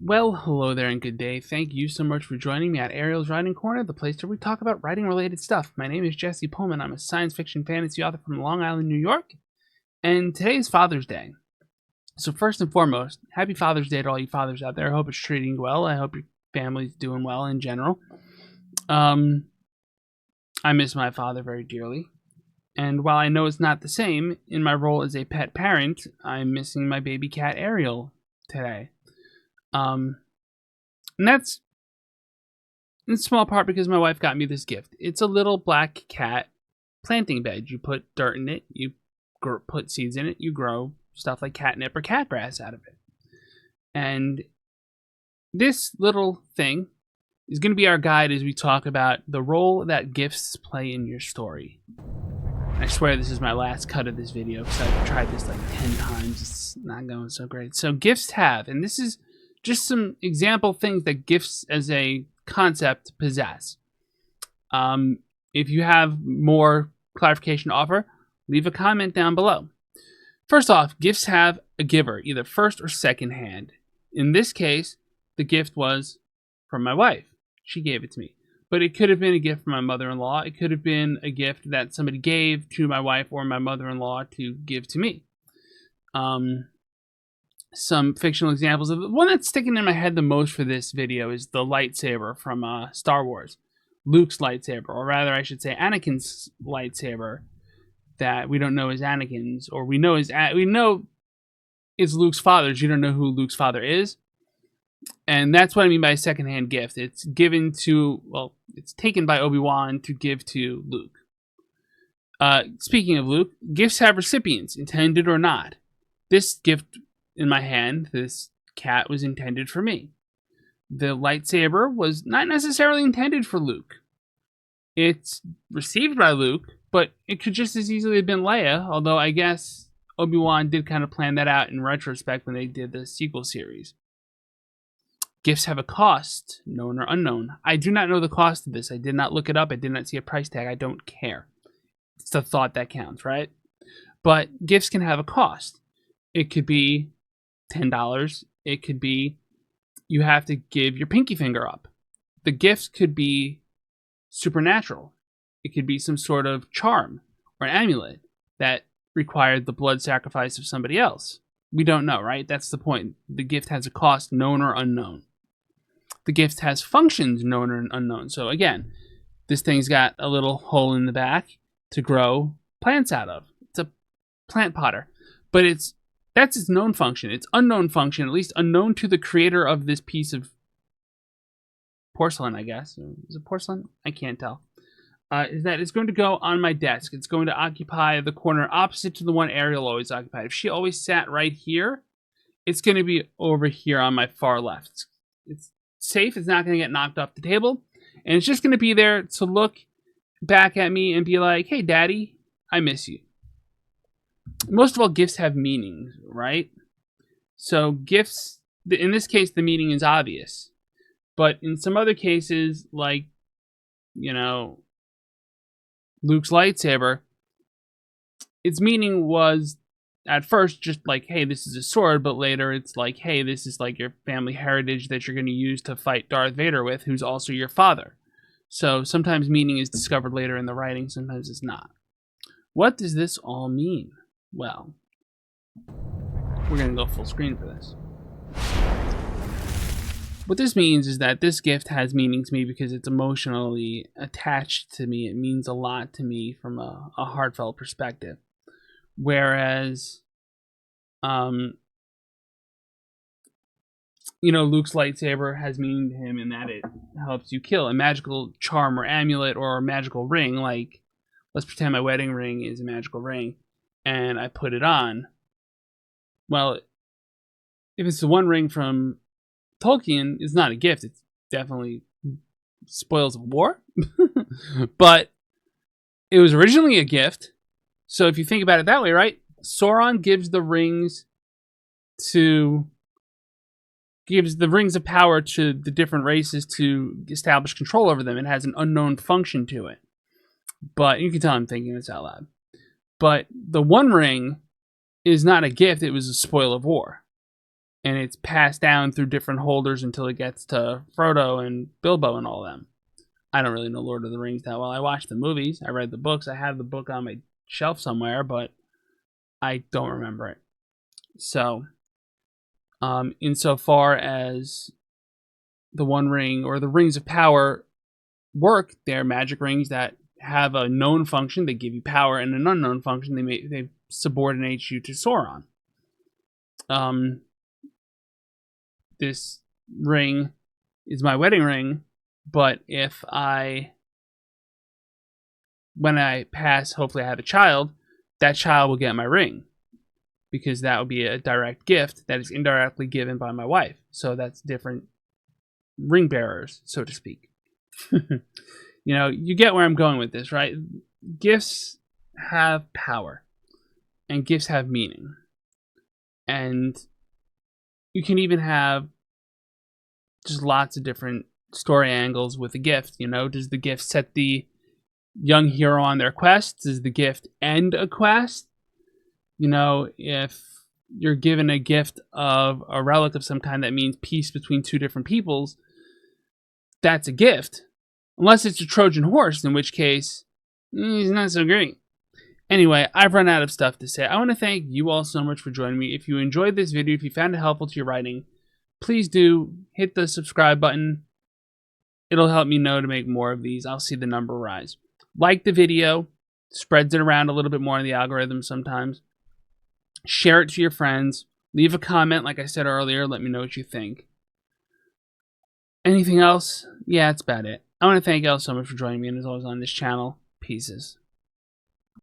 Well, hello there and good day. Thank you so much for joining me at Ariel's Writing Corner, the place where we talk about writing related stuff. My name is Jesse Pohlman. I'm a science fiction fantasy author from Long Island, New York, and today is Father's Day. So first and foremost, happy Father's Day to all you fathers out there. I hope it's treating you well. I hope your family's doing well in general. I miss my father very dearly. And while I know it's not the same, in my role as a pet parent, I'm missing my baby cat Ariel today. And that's in small part because my wife got me this gift. It's a little black cat planting bed. You put dirt in it, you put seeds in it, you grow stuff like catnip or cat grass out of it. And this little thing is going to be our guide as we talk about the role that gifts play in your story. I swear this is my last cut of this video because I've tried this like 10 times. It's not going so great. So gifts have, and this is just some example things that gifts as a concept possess. If you have more clarification to offer, leave a comment down below. First off, gifts have a giver, either first or second hand. In this case, the gift was from my wife. She gave it to me. But it could have been a gift from my mother-in-law. It could have been a gift that somebody gave to my wife or my mother-in-law to give to me. Some fictional examples of the one that's sticking in my head the most for this video is the lightsaber from Star Wars. Luke's lightsaber, or rather I should say Anakin's lightsaber that we don't know is Anakin's, or we know is Luke's father's. You don't know who Luke's father is. And that's what I mean by a secondhand gift. It's given to, well, it's taken by Obi-Wan to give to Luke. Speaking of Luke, gifts have recipients, intended or not. This gift in my hand, this cat, was intended for me. The lightsaber was not necessarily intended for Luke. It's received by Luke, but it could just as easily have been Leia, although I guess Obi-Wan did kind of plan that out in retrospect when they did the sequel series. Gifts have a cost, known or unknown. I do not know the cost of this. I did not look it up. I did not see a price tag. I don't care. It's the thought that counts, right? But gifts can have a cost. It could be $10. It could be you have to give your pinky finger up. The gift could be supernatural. It could be some sort of charm or an amulet that required the blood sacrifice of somebody else. We don't know, right? That's the point. The gift has a cost, known or unknown. The gift has functions, known or unknown. So again, this thing's got a little hole in the back to grow plants out of. It's a plant potter. But that's its known function. Its unknown function, at least unknown to the creator of this piece of porcelain, I guess. Is it porcelain? I can't tell. Is that it's going to go on my desk. It's going to occupy the corner opposite to the one Ariel always occupied. If she always sat right here, it's going to be over here on my far left. It's safe. It's not going to get knocked off the table. And it's just going to be there to look back at me and be like, hey, Daddy, I miss you. Most of all, gifts have meanings, right? So gifts, in this case, the meaning is obvious. But in some other cases, like, Luke's lightsaber, its meaning was at first just like, hey, this is a sword, but later it's like, hey, this is like your family heritage that you're going to use to fight Darth Vader with, who's also your father. So sometimes meaning is discovered later in the writing, sometimes it's not. What does this all mean? Well, we're going to go full screen for this. What this means is that this gift has meaning to me because it's emotionally attached to me. It means a lot to me from a heartfelt perspective. Whereas, Luke's lightsaber has meaning to him in that it helps you kill. A magical charm or amulet or a magical ring, like, let's pretend my wedding ring is a magical ring, and I put it on. Well, if it's the one ring from Tolkien, it's not a gift. It's definitely spoils of war. But it was originally a gift. So if you think about it that way, right? Sauron gives the rings of power to the different races to establish control over them. It has an unknown function to it. But you can tell I'm thinking this out loud. But the One Ring is not a gift. It was a spoil of war. and it's passed down through different holders until it gets to Frodo and Bilbo and all of them. I don't really know Lord of the Rings that well. I watched the movies, I read the books, I have the book on my shelf somewhere, but I don't remember it. So, insofar as the One Ring or the Rings of Power work, they're magic rings that have a known function, they give you power, and an unknown function, they subordinate you to Sauron. This ring is my wedding ring, but when I pass, hopefully I have a child, that child will get my ring, because that would be a direct gift that is indirectly given by my wife. So that's different ring bearers, so to speak. You know, you get where I'm going with this, right? Gifts have power, and gifts have meaning. And you can even have just lots of different story angles with a gift. You know, does the gift set the young hero on their quest? Does the gift end a quest? You know, if you're given a gift of a relic of some kind that means peace between two different peoples, that's a gift. Unless it's a Trojan horse, in which case, it's not so great. Anyway, I've run out of stuff to say. I want to thank you all so much for joining me. If you enjoyed this video, if you found it helpful to your writing, please do hit the subscribe button. It'll help me know to make more of these. I'll see the number rise. Like the video. Spreads it around a little bit more in the algorithm sometimes. Share it to your friends. Leave a comment, like I said earlier. Let me know what you think. Anything else? Yeah, that's about it. I want to thank you all so much for joining me, and as always on this channel, pieces.